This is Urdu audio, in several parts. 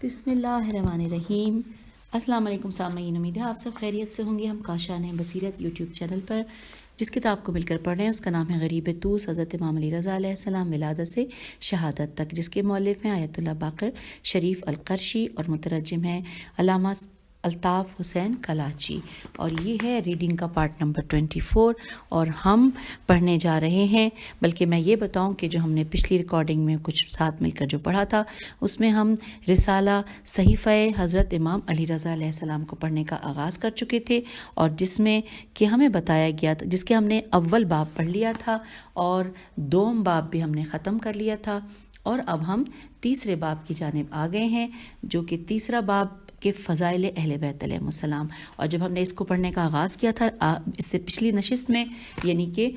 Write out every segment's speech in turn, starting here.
بسم اللہ الرحمن الرحیم۔ السلام علیکم سامعین، امید ہے آپ سب خیریت سے ہوں گے۔ ہم کاشان بصیرت یوٹیوب چینل پر جس کتاب کو مل کر پڑھ رہے ہیں اس کا نام ہے غریب طوس، حضرت امام علی رضا علیہ السلام ولادت سے شہادت تک، جس کے مؤلف ہیں آیت اللہ باقر شریف القرشی اور مترجم ہیں علامہ الطاف حسین کلاچی، اور یہ ہے ریڈنگ کا پارٹ نمبر 24 اور ہم پڑھنے جا رہے ہیں۔ بلکہ میں یہ بتاؤں کہ جو ہم نے پچھلی ریکارڈنگ میں کچھ ساتھ مل کر جو پڑھا تھا اس میں ہم رسالہ صحیفہ حضرت امام علی رضا علیہ السلام کو پڑھنے کا آغاز کر چکے تھے، اور جس میں کہ ہمیں بتایا گیا تھا، جس کے ہم نے اول باب پڑھ لیا تھا اور دوم باب بھی ہم نے ختم کر لیا تھا، اور اب ہم تیسرے باب کی جانب آ گئے ہیں جو کہ تیسرا باب کہ فضائل اہل بیت علیہ السلام۔ اور جب ہم نے اس کو پڑھنے کا آغاز کیا تھا اس سے پچھلی نشست میں، یعنی کہ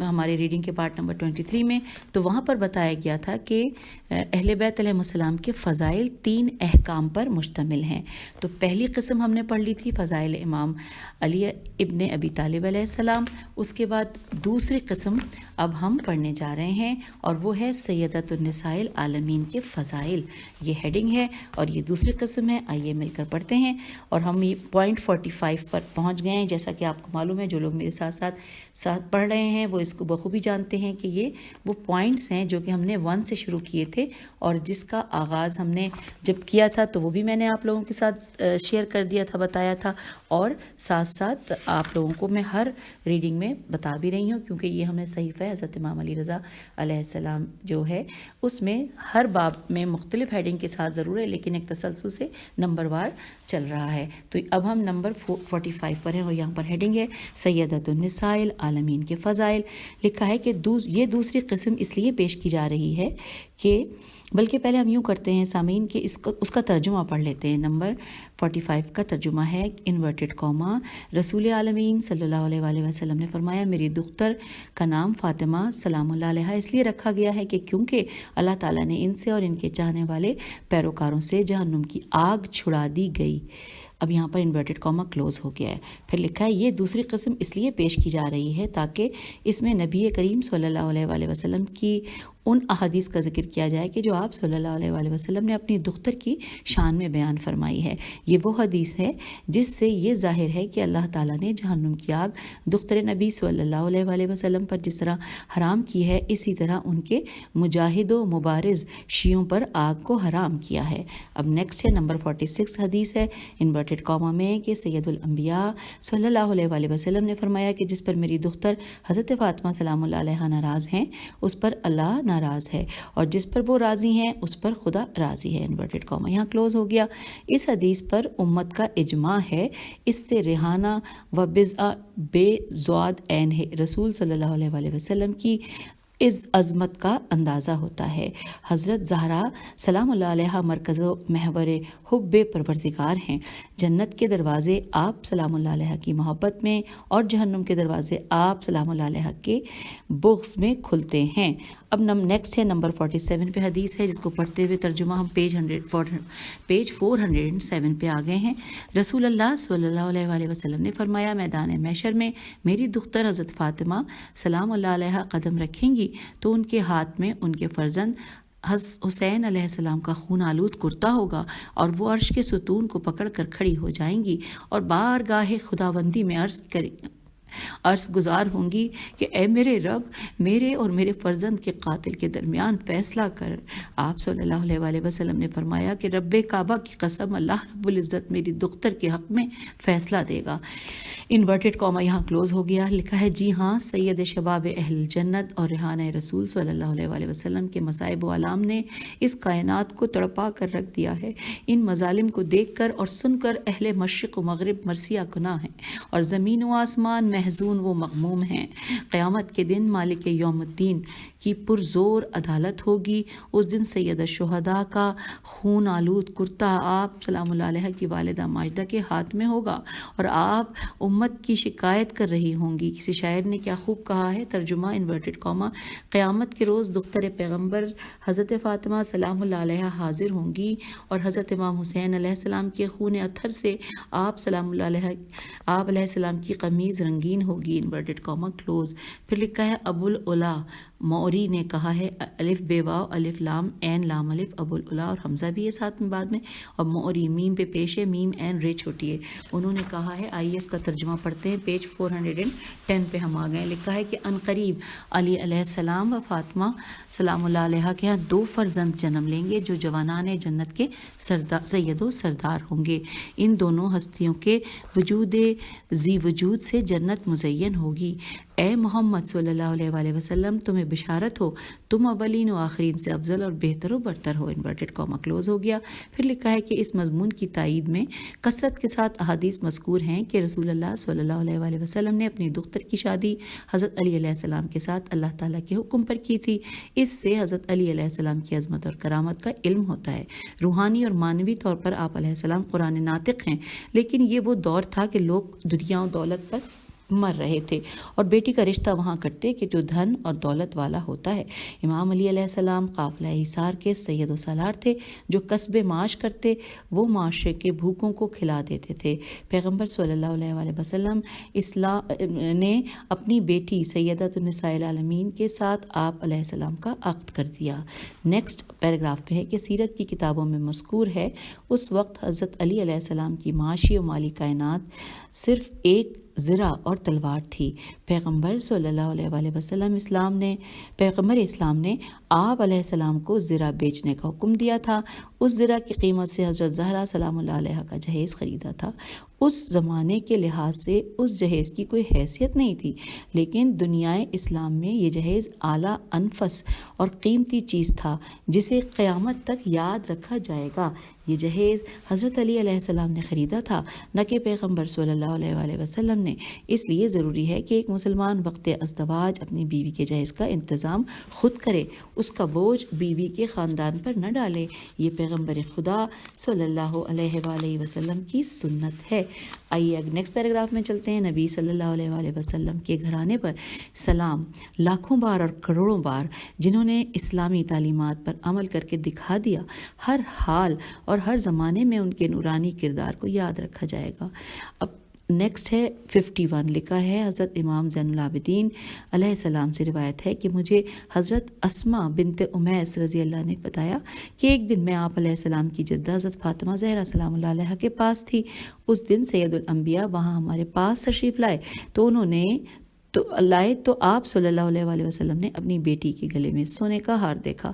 ہمارے ریڈنگ کے پارٹ نمبر 23 میں، تو وہاں پر بتایا گیا تھا کہ اہل بیت علیہ السلام کے فضائل 3 احکام پر مشتمل ہیں۔ تو پہلی قسم ہم نے پڑھ لی تھی فضائل امام علی ابن ابی طالب علیہ السلام۔ اس کے بعد دوسری قسم اب ہم پڑھنے جا رہے ہیں اور وہ ہے سیدۃ النساء العالمین کے فضائل، یہ ہیڈنگ ہے اور یہ دوسری قسم ہے۔ آئیے مل کر پڑھتے ہیں، اور ہم یہ پوائنٹ 45 پر پہنچ گئے ہیں۔ جیسا کہ آپ کو معلوم ہے، جو لوگ میرے ساتھ پڑھ رہے ہیں وہ اس کو بخوبی جانتے ہیں کہ یہ وہ پوائنٹس ہیں جو کہ ہم نے 1 سے شروع کیے تھے، اور جس کا آغاز ہم نے جب کیا تھا تو وہ بھی میں نے آپ لوگوں کے ساتھ شیئر کر دیا تھا، بتایا تھا، اور ساتھ ساتھ آپ لوگوں کو میں ہر ریڈنگ میں بتا بھی رہی ہوں، کیونکہ یہ ہمیں صحیفہ حضرت امام علی رضا علیہ السلام جو ہے اس میں ہر باب میں مختلف ہیڈنگ کے ساتھ ضرور ہے، لیکن ایک تسلسل سے نمبر وار چل رہا ہے۔ تو اب ہم نمبر 45 پر ہیں، اور یہاں پر ہیڈنگ ہے سیدۃ النساء العالمین کے فضائل۔ لکھا ہے کہ یہ دوسری قسم اس لیے پیش کی جا رہی ہے کہ بلکہ پہلے ہم یوں کرتے ہیں سامعین کہ اس کا ترجمہ پڑھ لیتے ہیں۔ نمبر 45 کا ترجمہ ہے انورٹڈ کاما، رسول عالمین صلی اللہ علیہ وآلہ وسلم نے فرمایا، میری دختر کا نام فاطمہ سلام اللہ علیہ اس لیے رکھا گیا ہے کہ کیونکہ اللہ تعالیٰ نے ان سے اور ان کے چاہنے والے پیروکاروں سے جہنم کی آگ چھڑا دی گئی۔ اب یہاں پر انورٹڈ کاما کلوز ہو گیا ہے۔ پھر لکھا ہے یہ دوسری قسم اس لیے پیش کی جا رہی ہے تاکہ اس میں نبی کریم صلی اللہ علیہ وآلہ وسلم کی ان احادیث کا ذکر کیا جائے کہ جو آپ صلی اللہ علیہ وآلہ وسلم نے اپنی دختر کی شان میں بیان فرمائی ہے۔ یہ وہ حدیث ہے جس سے یہ ظاہر ہے کہ اللہ تعالیٰ نے جہنم کی آگ دختر نبی صلی اللہ علیہ وآلہ وسلم پر جس طرح حرام کی ہے، اسی طرح ان کے مجاہد و مبارز شیعوں پر آگ کو حرام کیا ہے۔ اب نیکسٹ ہے نمبر 46 حدیث ہے انورٹڈ کاما میں کہ سید الانبیاء صلی اللہ علیہ وآلہ وسلم نے فرمایا کہ جس پر میری دختر حضرت فاطمہ سلام اللہ علیہ ناراض ہیں اس پر اللہ ناراض ہے، اور جس پر وہ راضی ہیں اس پر خدا راضی ہے۔ انورٹڈ کاما یہاں کلوز ہو گیا۔ اس حدیث پر امت کا اجماع ہے، اس سے ریحانہ و بضع بے زواد عین ہے، رسول صلی اللہ علیہ وآلہ وسلم کی اس عظمت کا اندازہ ہوتا ہے۔ حضرت زہرا سلام اللہ علیہ مرکز و محور حب پروردگار ہیں، جنت کے دروازے آپ سلام اللہ علیہ کی محبت میں اور جہنم کے دروازے آپ سلام اللہ علیہ کے بغض میں کھلتے ہیں۔ اب نیکسٹ ہے نمبر 47 پہ حدیث ہے جس کو پڑھتے ہوئے ترجمہ ہم پیج 407 پہ آ گئے ہیں۔ رسول اللہ صلی اللہ علیہ وآلہ وسلم نے فرمایا، میدان محشر میں میری دختر حضرت فاطمہ سلام اللہ علیہ قدم رکھیں گی تو ان کے ہاتھ میں ان کے فرزند حسین علیہ السلام کا خون آلود کرتا ہوگا، اور وہ عرش کے ستون کو پکڑ کر کھڑی ہو جائیں گی اور بارگاہ خداوندی میں عرض گزار ہوں گی کہ اے میرے رب، میرے اور میرے فرزند کے قاتل کے درمیان فیصلہ کر۔ آپ صلی اللہ علیہ وآلہ وسلم نے فرمایا کہ رب کعبہ کی قسم، اللہ رب العزت میری دختر کے حق میں فیصلہ دے گا۔ انورٹڈ کاما یہاں کلوز ہو گیا۔ لکھا ہے جی ہاں، سید شباب اہل جنت اور ریحانہ رسول صلی اللہ علیہ وآلہ وسلم کے مصائب و علام نے اس کائنات کو تڑپا کر رکھ دیا ہے۔ ان مظالم کو دیکھ کر اور سن کر اہل مشرق و مغرب مرثیہ گناہ ہیں، اور زمین و آسمان محزون و مغموم ہیں۔ قیامت کے دن مالک یوم الدین کی پرزور عدالت ہوگی۔ اس دن سید الشہداء کا خون آلود کرتا آپ سلام اللہ علیہ کی والدہ ماجدہ کے ہاتھ میں ہوگا، اور آپ امت کی شکایت کر رہی ہوں گی۔ کسی شاعر نے کیا خوب کہا ہے، ترجمہ انورٹڈ کاما، قیامت کے روز دختر پیغمبر حضرت فاطمہ سلام اللہ علیہ حاضر ہوں گی، اور حضرت امام حسین علیہ السلام کے خون اطہر سے آپ سلام اللہ علیہ السلام کی قمیض رنگین ہوگی۔ Inverted comma close. پھر لکھا ہے ابو العلا موری نے کہا ہے الف بے واو الف لام عین لام الف ابو الاولا اور حمزہ بھی ہے ساتھ میں بعد میں، اور موری میم پہ پیش ہے، میم عین رے چھوٹی ہے۔ انہوں نے کہا ہے آئیے اس کا ترجمہ پڑھتے ہیں، پیج 410 پہ ہم آ گئے۔ لکھا ہے کہ عنقریب علی علیہ السلام و فاطمہ سلام اللہ علیہ کے ہاں 2 فرزند جنم لیں گے جو جوانان جنت کے سید و سردار ہوں گے۔ ان دونوں ہستیوں کے وجود ذی وجود سے جنت مزین ہوگی۔ اے محمد صلی اللہ علیہ وآلہ وسلم تمہیں بشارت ہو، تم اولین و آخرین سے افضل اور بہتر و برتر ہو۔ انورٹڈ کاما کلوز ہو گیا۔ پھر لکھا ہے کہ اس مضمون کی تائید میں کثرت کے ساتھ احادیث مذکور ہیں کہ رسول اللہ صلی اللہ علیہ وآلہ وسلم نے اپنی دختر کی شادی حضرت علی علیہ السلام کے ساتھ اللہ تعالیٰ کے حکم پر کی تھی۔ اس سے حضرت علی علیہ السلام کی عظمت اور کرامت کا علم ہوتا ہے۔ روحانی اور معنوی طور پر آپ علیہ السلام قرآن ناطق ہیں، لیکن یہ وہ دور تھا کہ لوگ دنیا و دولت پر مر رہے تھے اور بیٹی کا رشتہ وہاں کرتے کہ جو دھن اور دولت والا ہوتا ہے۔ امام علی علیہ السلام قافلہ حصار کے سید و سالار تھے جو کسب معاش کرتے، وہ معاشرے کے بھوکوں کو کھلا دیتے تھے۔ پیغمبر صلی اللہ علیہ وآلہ وسلم نے اپنی بیٹی سیدۃ النساء العالمین کے ساتھ آپ علیہ السلام کا عقد کر دیا۔ نیکسٹ پیراگراف پہ ہے کہ سیرت کی کتابوں میں مذکور ہے اس وقت حضرت علی علیہ السلام کی معاشی و مالی کائنات صرف ایک زرہ اور تلوار تھی۔ پیغمبر صلی اللہ علیہ وآلہ وسلم پیغمبر اسلام نے آپ علیہ السلام کو زرہ بیچنے کا حکم دیا تھا۔ اس زرہ کی قیمت سے حضرت زہرا سلام اللہ علیہ کا جہیز خریدا تھا۔ اس زمانے کے لحاظ سے اس جہیز کی کوئی حیثیت نہیں تھی، لیکن دنیا اسلام میں یہ جہیز اعلیٰ انفس اور قیمتی چیز تھا جسے قیامت تک یاد رکھا جائے گا۔ یہ جہیز حضرت علی علیہ السلام نے خریدا تھا، نہ کہ پیغمبر صلی اللہ علیہ وآلہ وسلم نے۔ اس لیے ضروری ہے کہ ایک مسلمان وقت ازدواج اپنی بیوی کے جہیز کا انتظام خود کرے، اس کا بوجھ بیوی کے خاندان پر نہ ڈالے۔ یہ پیغمبر خدا صلی اللہ علیہ وآلہ وسلم کی سنت ہے۔ آئیے نیکسٹ پیراگراف میں چلتے ہیں۔ نبی صلی اللہ علیہ وآلہ وسلم کے گھرانے پر سلام لاکھوں بار اور کروڑوں بار، جنہوں نے اسلامی تعلیمات پر عمل کر کے دکھا دیا۔ ہر حال اور ہر زمانے میں ان کے نورانی کردار کو یاد رکھا جائے گا۔ اب نیکسٹ ہے 51، لکھا ہے حضرت امام زین العابدین علیہ السلام سے روایت ہے کہ مجھے حضرت اسماء بنت امیس رضی اللہ نے بتایا کہ ایک دن میں آپ علیہ السلام کی جدہ حضرت فاطمہ زہرا سلام اللہ علیہ کے پاس تھی۔ اس دن سید الانبیاء وہاں ہمارے پاس تشریف لائے تو آپ صلی اللہ علیہ وآلہ وسلم نے اپنی بیٹی کے گلے میں سونے کا ہار دیکھا۔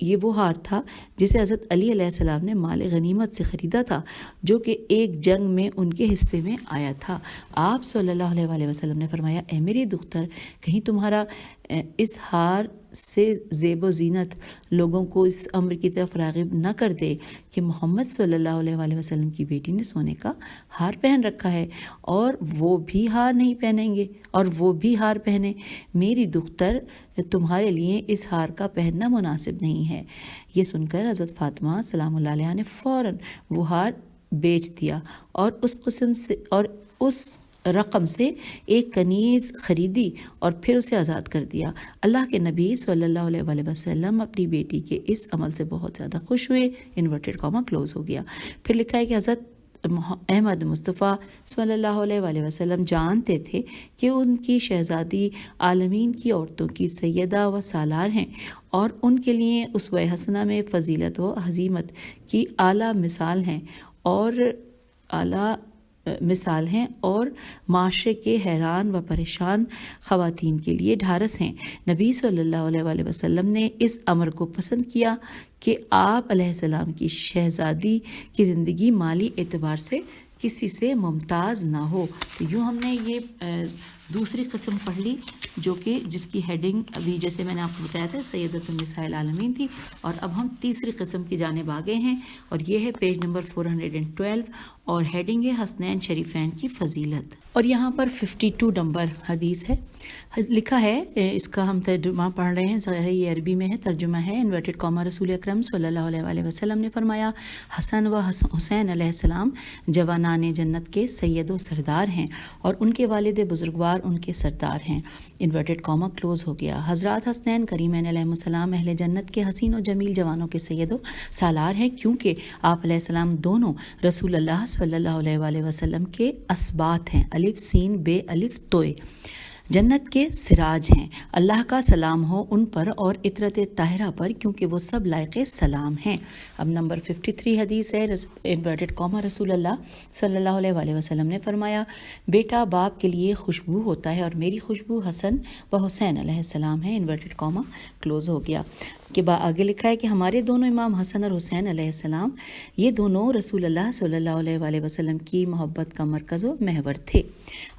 یہ وہ ہار تھا جسے حضرت علی علیہ السلام نے مال غنیمت سے خریدا تھا، جو کہ ایک جنگ میں ان کے حصے میں آیا تھا۔ آپ صلی اللہ علیہ وآلہ وسلم نے فرمایا، اے میری دختر، کہیں تمہارا اس ہار سے زیب و زینت لوگوں کو اس امر کی طرف راغب نہ کر دے کہ محمد صلی اللہ علیہ وآلہ وسلم کی بیٹی نے سونے کا ہار پہن رکھا ہے اور وہ بھی ہار نہیں پہنیں گے اور وہ بھی ہار پہنے۔ میری دختر، تمہارے لیے اس ہار کا پہننا مناسب نہیں ہے۔ یہ سن کر حضرت فاطمہ سلام اللہ علیہ نے فوراً وہ ہار بیچ دیا اور اس رقم سے ایک کنیز خریدی اور پھر اسے آزاد کر دیا۔ اللہ کے نبی صلی اللہ علیہ وآلہ وسلم اپنی بیٹی کے اس عمل سے بہت زیادہ خوش ہوئے۔ انورٹڈ کاما کلوز ہو گیا۔ پھر لکھا ہے کہ حضرت احمد مصطفیٰ صلی اللہ علیہ وآلہ وسلم جانتے تھے کہ ان کی شہزادی عالمین کی عورتوں کی سیدہ و سالار ہیں اور ان کے لیے اسوہ حسنہ میں فضیلت و عظیمت کی اعلیٰ مثال ہیں اور معاشرے کے حیران و پریشان خواتین کے لیے ڈھارس ہیں۔ نبی صلی اللہ علیہ وآلہ وسلم نے اس امر کو پسند کیا کہ آپ علیہ السلام کی شہزادی کی زندگی مالی اعتبار سے کسی سے ممتاز نہ ہو۔ تو یوں ہم نے یہ دوسری قسم پڑھ لی، جو کہ جس کی ہیڈنگ ابھی جیسے میں نے آپ کو بتایا تھا سیدۃ النساء العالمین تھی، اور اب ہم تیسری قسم کی جانب آگے ہیں اور یہ ہے پیج نمبر 412 اور ہیڈنگ ہے حسنین شریفین کی فضیلت۔ اور یہاں پر 52 نمبر حدیث ہے، لکھا ہے، اس کا ہم ترجمہ پڑھ رہے ہیں، ظاہر ہے یہ عربی میں ہے، ترجمہ ہے انورٹڈ کاما۔ رسول اکرم صلی اللہ علیہ وآلہ وسلم نے فرمایا، حسن و حسین علیہ السلام جوانان جنت کے سید و سردار ہیں اور ان کے والد بزرگوار ان کے سردار ہیں۔ انورٹڈ کاما کلوز ہو گیا۔ حضرات حسنین کریمین علیہ السلام اہل جنت کے حسین و جمیل جوانوں کے سید و سالار ہیں، کیونکہ آپ علیہ السلام دونوں رسول اللہ صلی اللہ علیہ وآلہ وسلم کے اسباط ہیں، الف سین بے الف توئے۔ جنت کے سراج ہیں، اللہ کا سلام ہو ان پر اور عطرت طاہرہ پر، کیونکہ وہ سب لائق سلام ہیں۔ اب نمبر 53 حدیث ہے، انورٹڈ کاما، رسول اللہ صلی اللہ علیہ وآلہ وسلم نے فرمایا، بیٹا باپ کے لیے خوشبو ہوتا ہے اور میری خوشبو حسن و حسین علیہ السلام ہے، انورٹڈ کاما کلوز ہو گیا۔ کہ آگے لکھا ہے کہ ہمارے دونوں امام حسن اور حسین علیہ السلام یہ دونوں رسول اللہ صلی اللہ علیہ وآلہ وسلم کی محبت کا مرکز و محور تھے۔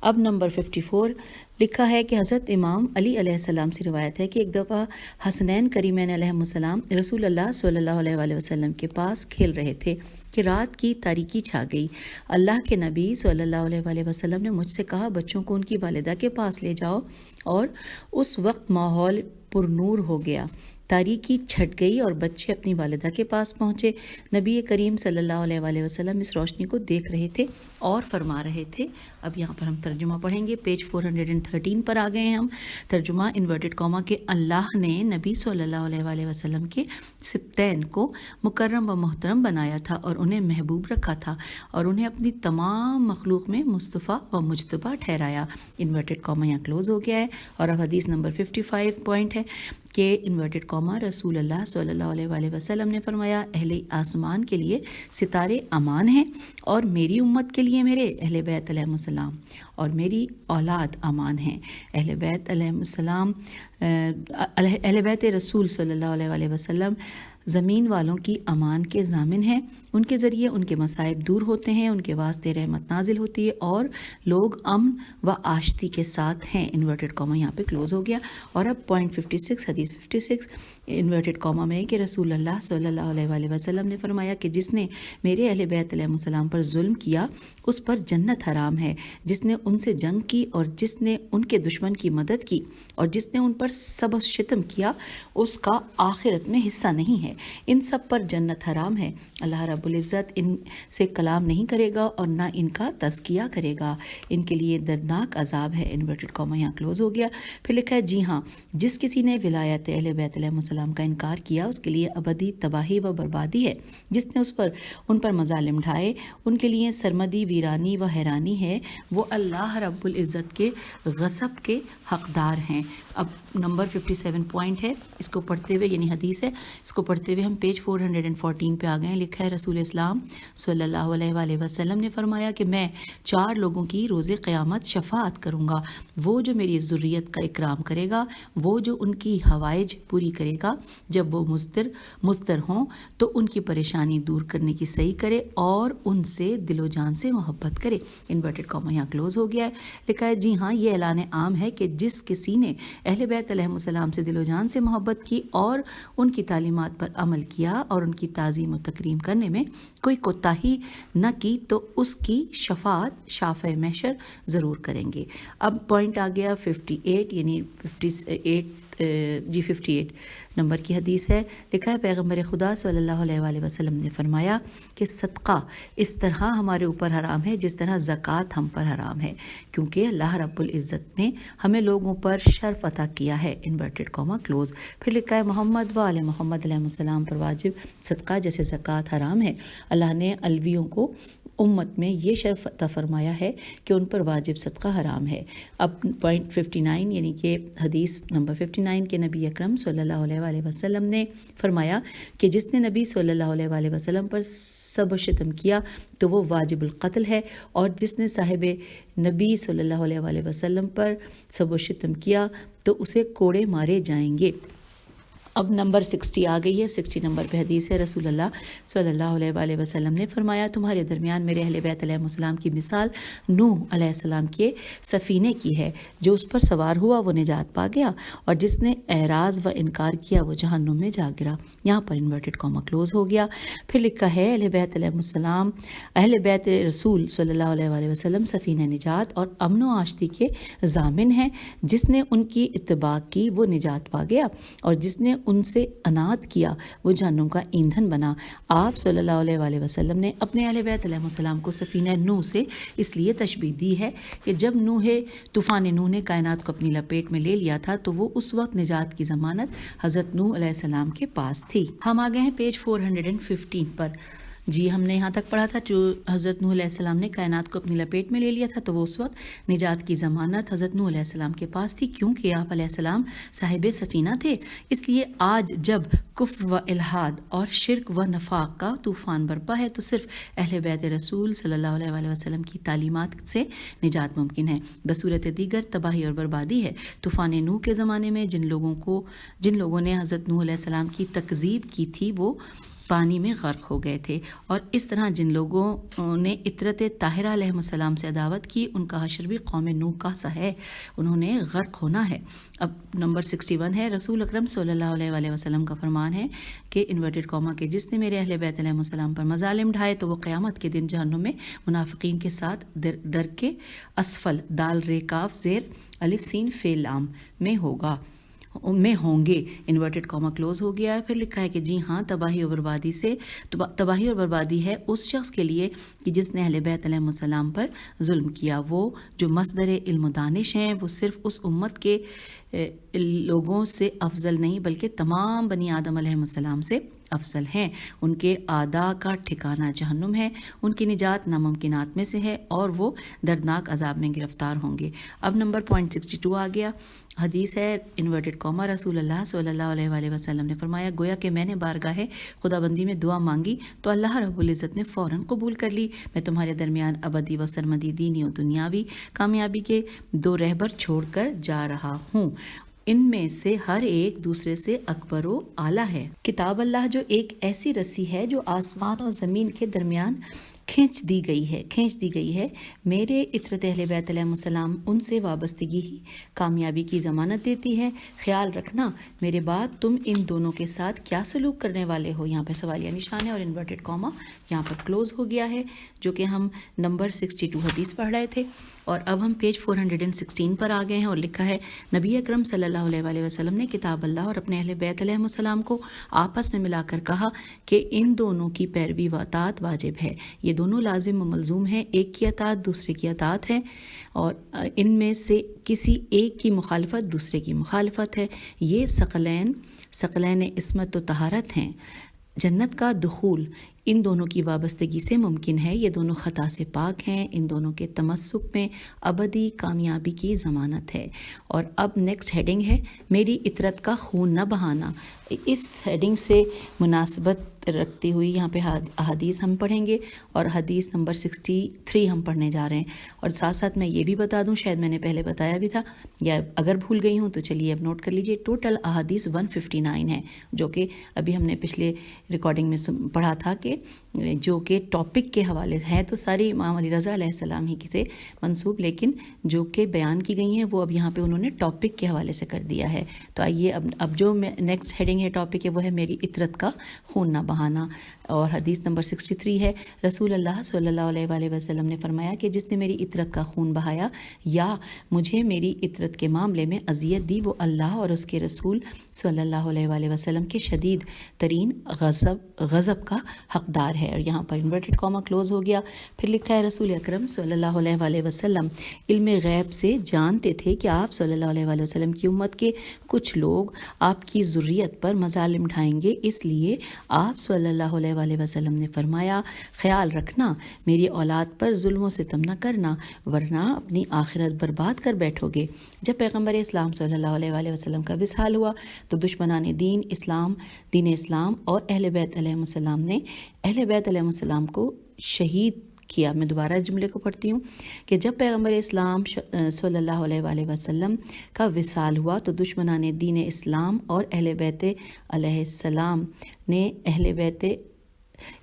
اب نمبر 54 لکھا ہے کہ حضرت امام علی علیہ السلام سے روایت ہے کہ ایک دفعہ حسنین کریمین علیہ السلام رسول اللہ صلی اللہ علیہ وآلہ وسلم کے پاس کھیل رہے تھے کہ رات کی تاریکی چھا گئی۔ اللہ کے نبی صلی اللہ علیہ وآلہ وسلم نے مجھ سے کہا، بچوں کو ان کی والدہ کے پاس لے جاؤ، اور اس وقت ماحول پر نور ہو گیا، تاریکی چھٹ گئی اور بچے اپنی والدہ کے پاس پہنچے۔ نبی کریم صلی اللہ علیہ وآلہ وسلم اس روشنی کو دیکھ رہے تھے اور فرما رہے تھے۔ اب یہاں پر ہم ترجمہ پڑھیں گے، پیج 413 پر آ گئے ہیں ہم۔ ترجمہ انورٹڈ کاما کہ اللہ نے نبی صلی اللہ علیہ وآلہ وسلم کے سبتین کو مکرم و محترم بنایا تھا اور انہیں محبوب رکھا تھا اور انہیں اپنی تمام مخلوق میں مصطفیٰ و مجتبیٰ ٹھہرایا، انورٹڈ کاما یہاں کلوز ہو گیا ہے۔ اور اب حدیث نمبر 55 پوائنٹ ہے کہ انورٹڈ کاما رسول اللہ صلی اللہ علیہ وآلہ وسلم نے فرمایا، اہل آسمان کے لیے ستارے امان ہیں اور میری امت کے لیے میرے اہل بیت علیہ السلام اور میری اولاد امان ہیں۔ اہل بیت علیہ السلام، اہل بیت رسول صلی اللہ علیہ وآلہ وسلم زمین والوں کی امان کے ضامن ہیں، ان کے ذریعے ان کے مصائب دور ہوتے ہیں، ان کے واسطے رحمت نازل ہوتی ہے اور لوگ امن و آشتی کے ساتھ ہیں، انورٹڈ کاما یہاں پہ کلوز ہو گیا۔ اور اب پوائنٹ 56 حدیث 56 انورٹڈ کاما میں کہ رسول اللہ صلی اللہ علیہ وآلہ وسلم نے فرمایا کہ جس نے میرے اہل بیت علیہ السلام پر ظلم کیا اس پر جنت حرام ہے، جس نے ان سے جنگ کی اور جس نے ان کے دشمن کی مدد کی اور جس نے ان پر سب و شتم کیا اس کا آخرت میں حصہ نہیں ہے، ان سب پر جنت حرام ہے۔ اللہ رب العزت ان سے کلام نہیں کرے گا اور نہ ان کا تزکیہ کرے گا، ان کے لیے دردناک عذاب ہے، انورٹڈ کاما یہاں کلوز ہو گیا۔ پھر لکھا ہے، جی ہاں، جس کسی نے ولایت اہل بیت علیہ السلام کا انکار کیا اس کے لیے ابدی تباہی و بربادی ہے، جس نے ان پر مظالم ڈھائے ان کے لیے سرمدی، ویرانی و حیرانی ہے، وہ اللہ رب العزت کے غضب کے حقدار ہیں۔ اب نمبر 57 پوائنٹ ہے، اس کو پڑھتے ہوئے، یعنی حدیث ہے، اس کو پڑھتے ہوئے ہم پیج 414 پہ آ گئے ہیں۔ لکھا ہے، رسول اسلام صلی اللہ علیہ وآلہ وسلم نے فرمایا کہ میں 4 لوگوں کی روز قیامت شفاعت کروں گا، وہ جو میری ذریت کا اکرام کرے گا، وہ جو ان کی حوائج پوری کرے گا، جب وہ مضطر ہوں تو ان کی پریشانی دور کرنے کی صحیح کرے اور ان سے دل و جان سے محبت کرے، انورٹڈ کاما یہاں کلوز ہو گیا ہے۔ لکھا ہے، جی ہاں، یہ اعلان عام ہے کہ جس کسی نے اہل بیت علیہ السلام سے دل و جان سے محبت کی اور ان کی تعلیمات پر عمل کیا اور ان کی تعظیم و تکریم کرنے میں کوئی کوتاہی نہ کی تو اس کی شفاعت شافع محشر ضرور کریں گے۔ اب پوائنٹ آ گیا 58، یعنی 58 نمبر کی حدیث ہے۔ لکھا ہے، پیغمبر خدا صلی اللہ علیہ وآلہ وسلم نے فرمایا کہ صدقہ اس طرح ہمارے اوپر حرام ہے جس طرح زکوٰۃ ہم پر حرام ہے، کیونکہ اللہ رب العزت نے ہمیں لوگوں پر شرف عطا کیا ہے، انورٹڈ کاما کلوز۔ پھر لکھا ہے، محمد و آل محمد علیہ السلام پر واجب صدقہ جیسے زکوٰۃ حرام ہے، اللہ نے الویوں کو امت میں یہ شرف عطا فرمایا ہے کہ ان پر واجب صدقہ حرام ہے۔ اب پوائنٹ 59، یعنی کہ حدیث نمبر 59 کے نبی اکرم صلی اللہ علیہ وآلہ وسلم نے فرمایا کہ جس نے نبی صلی اللہ علیہ وآلہ وسلم پر سب و شتم کیا تو وہ واجب القتل ہے، اور جس نے صاحب نبی صلی اللہ علیہ وآلہ وسلم پر سب و شتم کیا تو اسے کوڑے مارے جائیں گے۔ اب نمبر 60 آ گئی ہے، 60 نمبر پہ حدیث ہے، رسول اللہ صلی اللہ علیہ وآلہ وسلم نے فرمایا، تمہارے درمیان میرے اہل بیت علیہ السلام کی مثال نوح علیہ السلام کے سفینے کی ہے، جو اس پر سوار ہوا وہ نجات پا گیا اور جس نے اعراض و انکار کیا وہ جہنم میں جا گرا۔ یہاں پر انورٹڈ کاما کلوز ہو گیا۔ پھر لکھا ہے، اہل بیت علیہ السلام، اہل بیت رسول صلی اللہ علیہ وآلہ وسلم سفینہ نجات اور امن و آشتی کے ضامن ہیں، جس نے ان کی اتباع کی وہ نجات پا گیا اور جس نے ان سے انات کیا وہ جہنم کا ایندھن بنا۔ آپ صلی اللہ علیہ وآلہ وسلم نے اپنے اہل بیت علیہ السلام کو سفینہ نوح سے اس لیے تشبیہ دی ہے کہ جب طوفان نوح نے کائنات کو اپنی لپیٹ میں لے لیا تھا تو وہ اس وقت نجات کی ضمانت حضرت نوح علیہ السلام کے پاس تھی۔ ہم آ گئے ہیں پیج 415 پر۔ جی ہم نے یہاں تک پڑھا تھا جو حضرت نوح علیہ السلام نے کائنات کو اپنی لپیٹ میں لے لیا تھا تو وہ اس وقت نجات کی ضمانت حضرت نوح علیہ السلام کے پاس تھی، کیونکہ آپ علیہ السلام صاحب سفینہ تھے۔ اس لیے آج جب کفر و الحاد اور شرک و نفاق کا طوفان برپا ہے تو صرف اہل بیت رسول صلی اللہ علیہ وآلہ وسلم کی تعلیمات سے نجات ممکن ہے، بصورت دیگر تباہی اور بربادی ہے۔ طوفان نوح کے زمانے میں جن لوگوں نے حضرت نوح علیہ السلام کی تکذیب کی تھی وہ پانی میں غرق ہو گئے تھے، اور اس طرح جن لوگوں نے اطرت طاہرہ علیہ السلام سے عداوت کی ان کا حشر بھی قوم نوح کا سا ہے، انہوں نے غرق ہونا ہے۔ اب نمبر 61 ہے، رسول اکرم صلی اللہ علیہ وآلہ وسلم کا فرمان ہے کہ انورٹڈ کاما کہ جس نے میرے اہل بیت علیہ السلام پر مظالم ڈھائے تو وہ قیامت کے دن جہنم میں منافقین کے ساتھ درک اسفل دال ر کاف زیر الف سین فعل لام میں ہوں گے، انورٹڈ کاما کلوز ہو گیا ہے۔ پھر لکھا ہے کہ جی ہاں تباہی اور بربادی ہے اس شخص کے لیے کہ جس نے اہل بیت علیہ السلام پر ظلم کیا۔ وہ جو مصدر علم و دانش ہیں وہ صرف اس امت کے لوگوں سے افضل نہیں بلکہ تمام بنی آدم علیہ السلام سے افضل ہیں۔ ان کے اعداء کا ٹھکانہ جہنم ہے، ان کی نجات ناممکنات میں سے ہے اور وہ دردناک عذاب میں گرفتار ہوں گے۔ اب نمبر 62 آ گیا، حدیث ہے انورٹڈ کاما رسول اللہ صلی اللہ علیہ وآلہ وسلم نے فرمایا گویا کہ میں نے بارگاہ خدا بندی میں دعا مانگی تو اللہ رب العزت نے فوراً قبول کر لی۔ میں تمہارے درمیان ابدی و سرمدی دینی و دنیاوی کامیابی کے 2 رہبر چھوڑ کر جا رہا ہوں، ان میں سے ہر ایک دوسرے سے اکبر و اعلیٰ ہے۔ کتاب اللہ جو ایک ایسی رسی ہے جو آسمان اور زمین کے درمیان کھینچ دی گئی ہے، میرے اطرت اہل بیت علیہ السلام ان سے وابستگی ہی کامیابی کی ضمانت دیتی ہے۔ خیال رکھنا میرے بعد تم ان دونوں کے ساتھ کیا سلوک کرنے والے ہو۔ یہاں پہ سوالیہ نشان ہے اور انورٹڈ کاما یہاں پر کلوز ہو گیا ہے، جو کہ ہم نمبر 62 حدیث پڑھ رہے تھے، اور اب ہم پیج 416 پر آ گئے ہیں، اور لکھا ہے نبی اکرم صلی اللہ علیہ وآلہ وسلم نے کتاب اللہ اور اپنے اہل بیت علیہ السلام کو آپس میں ملا کر کہا کہ ان دونوں کی پیروی و اطاعت واجب ہے، یہ دونوں لازم و ملزوم ہیں، ایک کی اطاعت دوسرے کی اطاعت ہے اور ان میں سے کسی ایک کی مخالفت دوسرے کی مخالفت ہے، یہ ثقلین عصمت و طہارت ہیں۔ جنت کا دخول ان دونوں کی وابستگی سے ممکن ہے، یہ دونوں خطا سے پاک ہیں، ان دونوں کے تمسک میں ابدی کامیابی کی ضمانت ہے۔ اور اب نیکسٹ ہیڈنگ ہے میری اطرت کا خون نہ بہانا۔ اس ہیڈنگ سے مناسبت رکھتی ہوئی یہاں پہ احادیث ہم پڑھیں گے، اور حدیث نمبر 63 ہم پڑھنے جا رہے ہیں۔ اور ساتھ ساتھ میں یہ بھی بتا دوں، شاید میں نے پہلے بتایا بھی تھا یا اگر بھول گئی ہوں تو چلیے اب نوٹ کر لیجئے، ٹوٹل احادیث 159 ہیں، جو کہ ابھی ہم نے پچھلے ریکارڈنگ میں پڑھا تھا کہ جو کہ ٹاپک کے حوالے ہیں تو ساری امام علی رضا علیہ السلام ہی سے منسوب، لیکن جو کہ بیان کی گئی ہیں وہ اب یہاں پہ انہوں نے ٹاپک کے حوالے سے کر دیا ہے۔ تو آئیے اب جو نیکسٹ ہیڈنگ ہے ٹاپک ہے وہ ہے میری اطرت کا خون نہ بہانا، اور حدیث نمبر 63 ہے، رسول اللہ صلی اللہ علیہ وآلہ وسلم نے فرمایا کہ جس نے میری اطرت کا خون بہایا یا مجھے میری اطرت کے معاملے میں اذیت دی وہ اللہ اور اس کے رسول صلی اللہ علیہ وآلہ وسلم کے شدید ترین غضب کا حقدار ہے۔ اور یہاں پر انورٹڈ کاما کلوز ہو گیا۔ پھر لکھا ہے رسول اکرم صلی اللہ علیہ وآلہ وسلم علم غیب سے جانتے تھے کہ آپ صلی اللہ علیہ وآلہ وسلم کی امت کے کچھ لوگ آپ کی ذریت پر مظالم ڈھائیں گے، اس لیے آپ صلی اللہ علیہ وآلہ وسلم نے فرمایا خیال رکھنا میری اولاد پر ظلم و ستم نہ کرنا ورنہ اپنی آخرت برباد کر بیٹھو گے۔ جب پیغمبر اسلام صلی اللہ علیہ وآلہ وسلم کا وصال ہوا تو دشمنان دین اسلام اور اہل بیت علیہ السلام نے اہل بیت علیہ السلام کو شہید کیا۔ میں دوبارہ اس جملے کو پڑھتی ہوں کہ جب پیغمبر اسلام صلی اللہ علیہ وآلہ وسلم کا وصال ہوا تو دشمنان دین اسلام اور اہل بیت علیہ السلام نے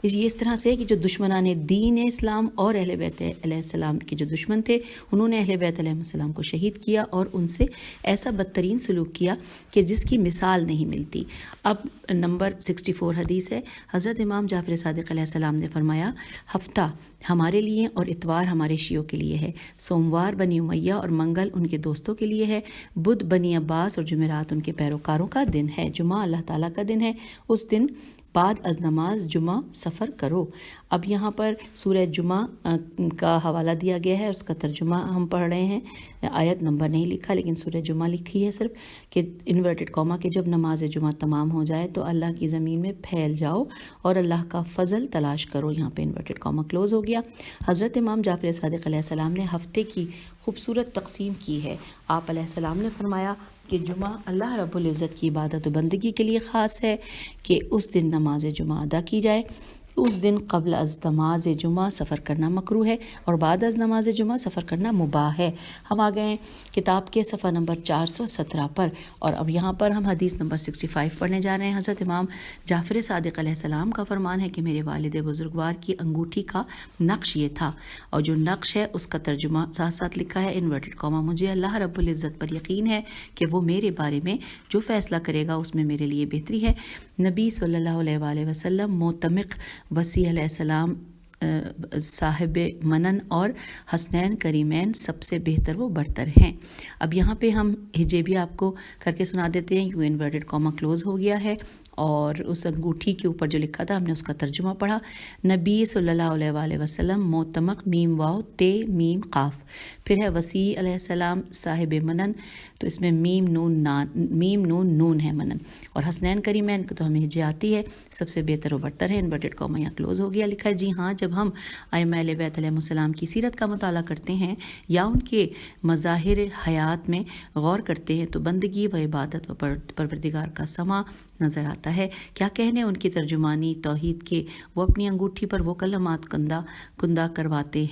یہ اس طرح سے کہ جو دشمنان دین اسلام اور اہل بیت علیہ السلام کے جو دشمن تھے انہوں نے اہل بیت علیہ السلام کو شہید کیا اور ان سے ایسا بدترین سلوک کیا کہ جس کی مثال نہیں ملتی۔ اب نمبر 64 حدیث ہے، حضرت امام جعفر صادق علیہ السلام نے فرمایا ہفتہ ہمارے لیے اور اتوار ہمارے شیعوں کے لیے ہے، سوموار بنی امیہ اور منگل ان کے دوستوں کے لیے ہے، بدھ بنی عباس اور جمعرات ان کے پیروکاروں کا دن ہے، جمعہ اللہ تعالیٰ کا دن ہے، اس دن بعد از نماز جمعہ سفر کرو۔ اب یہاں پر سورہ جمعہ کا حوالہ دیا گیا ہے، اس کا ترجمہ ہم پڑھ رہے ہیں، آیت نمبر نہیں لکھا لیکن سورہ جمعہ لکھی ہے صرف، کہ انورٹڈ کاما کہ جب نماز جمعہ تمام ہو جائے تو اللہ کی زمین میں پھیل جاؤ اور اللہ کا فضل تلاش کرو۔ یہاں پہ انورٹڈ کاما کلوز ہو گیا۔ حضرت امام جعفر صادق علیہ السلام نے ہفتے کی خوبصورت تقسیم کی ہے۔ آپ علیہ السلام نے فرمایا کہ جمعہ اللہ رب العزت کی عبادت و بندگی کے لیے خاص ہے کہ اس دن نماز جمعہ ادا کی جائے۔ اس دن قبل از نماز جمعہ سفر کرنا مکروہ ہے اور بعد از نماز جمعہ سفر کرنا مباح ہے۔ ہم آ گئے ہیں کتاب کے صفحہ نمبر 417 پر، اور اب یہاں پر ہم حدیث نمبر 65 پڑھنے جا رہے ہیں۔ حضرت امام جعفر صادق علیہ السلام کا فرمان ہے کہ میرے والد بزرگوار کی انگوٹھی کا نقش یہ تھا، اور جو نقش ہے اس کا ترجمہ ساتھ ساتھ لکھا ہے انورٹڈ کاما، مجھے اللہ رب العزت پر یقین ہے کہ وہ میرے بارے میں جو فیصلہ کرے گا اس میں میرے لیے بہتری ہے۔ نبی صلی اللہ علیہ وآلہ وسلم معتمق وسیع علیہ السلام صاحب منن اور حسنین کریمین سب سے بہتر و برتر ہیں۔ اب یہاں پہ ہم ہجے بھی آپ کو کر کے سنا دیتے ہیں۔ یو انورٹڈ کاما کلوز ہو گیا ہے اور اس انگوٹھی کے اوپر جو لکھا تھا ہم نے اس کا ترجمہ پڑھا۔ نبی صلی اللہ علیہ وآلہ وسلم معتمق میم واو تے میم قاف، پھر ہے وسیع علیہ السلام صاحب منن، تو اس میں میم نون نون ہے منن، اور حسنین کریمین کو تو ہمیں ہجے آتی ہے، سب سے بہتر و برتر ہے۔ انورٹڈ کاما یہاں کلوز ہو گیا۔ لکھا ہے جی ہاں، جب ہم ائمہ اہل بیت علیہ السلام کی سیرت کا مطالعہ کرتے ہیں یا ان کے مظاہر حیات میں غور کرتے ہیں تو بندگی و عبادت و پروردگار کا سما نظر آتا ہے۔ کیا کہنے ان کی ترجمانی توحید کے، وہ اپنی انگوٹھی پر وہ کلمات کندہ کراتے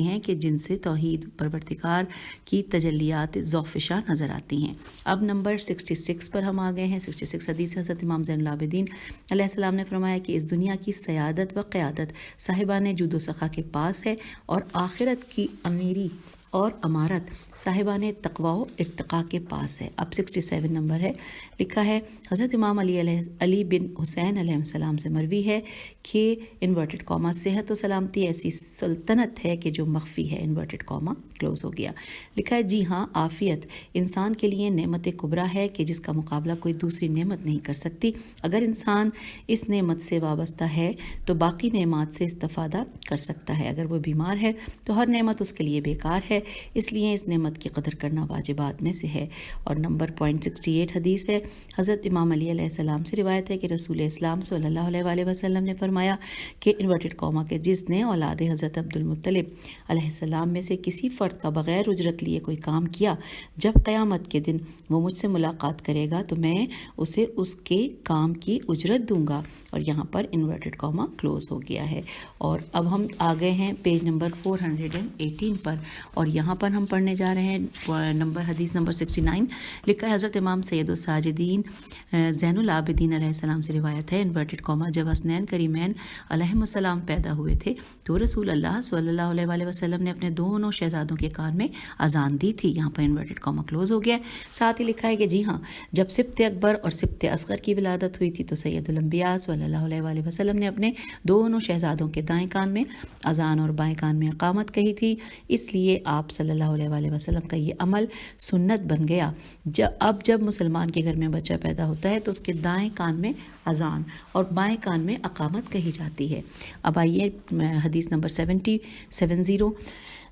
ہیں کہ جن سے توحید پروردگار کی تجلیات ذوفشاں نظر آتی ہیں۔ اب نمبر 66 پر ہم آ گئے ہیں۔ 66 حدیث حضرت امام زین العابدین علیہ السلام نے فرمایا کہ اس دنیا کی سیادت و قیادت صاحبان جود و سخا کے پاس ہے، اور آخرت کی امیری اور امارت صاحبان تقوی و ارتقاء کے پاس ہے۔ اب 67 نمبر ہے، لکھا ہے حضرت امام علی بن حسین علیہ السلام سے مروی ہے کہ انورٹڈ کاما صحت و سلامتی ایسی سلطنت ہے کہ جو مخفی ہے۔ انورٹڈ کاما کلوز ہو گیا۔ لکھا ہے جی ہاں، عافیت انسان کے لیے نعمت کبریٰ ہے کہ جس کا مقابلہ کوئی دوسری نعمت نہیں کر سکتی۔ اگر انسان اس نعمت سے وابستہ ہے تو باقی نعمات سے استفادہ کر سکتا ہے، اگر وہ بیمار ہے تو ہر نعمت اس کے لیے بیکار ہے، اس لیے اس نعمت کی قدر کرنا واجبات میں سے ہے۔ اور نمبر 68 حدیث ہے، حضرت امام علی علیہ السلام سے روایت ہے کہ رسول اسلام صلی اللہ علیہ وآلہ وسلم نے فرمایا کہ انورٹڈ کاما کے جس نے اولاد حضرت عبد المطلب علیہ السلام میں سے کسی فرد کا بغیر اجرت لیے کوئی کام کیا، جب قیامت کے دن وہ مجھ سے ملاقات کرے گا تو میں اسے اس کے کام کی اجرت دوں گا۔ اور یہاں پر انورٹڈ کاما کلوز ہو گیا ہے۔ اور اب ہم آ گئے ہیں پیج نمبر 418 پر، اور یہاں پر ہم پڑھنے جا رہے ہیں حدیث نمبر 69۔ لکھا ہے حضرت امام سید الساجدین زین العابدین علیہ السلام سے روایت ہے، انورٹڈ کاما جب حسنین کریمین علیہم السلام پیدا ہوئے تھے تو رسول اللہ صلی اللہ علیہ وآلہ وسلم نے اپنے دونوں شہزادوں کے کان میں اذان دی تھی۔ یہاں پر انورٹڈ کاما کلوز ہو گیا۔ ساتھ ہی لکھا ہے کہ جی ہاں، جب سبط اکبر اور سبط اصغر کی ولادت ہوئی تھی تو سید الانبیاء صلی اللہ علیہ وآلہ وسلم نے اپنے دونوں شہزادوں کے دائیں کان میں اذان اور بائیں کان میں اقامت کہی تھی، اس لیے آپ صلی اللہ علیہ وآلہ وسلم کا یہ عمل سنت بن گیا۔ اب جب مسلمان کے گھر میں بچہ پیدا ہوتا ہے تو اس کے دائیں کان میں اذان اور بائیں کان میں اقامت کہی جاتی ہے۔ اب آئیے حدیث نمبر 70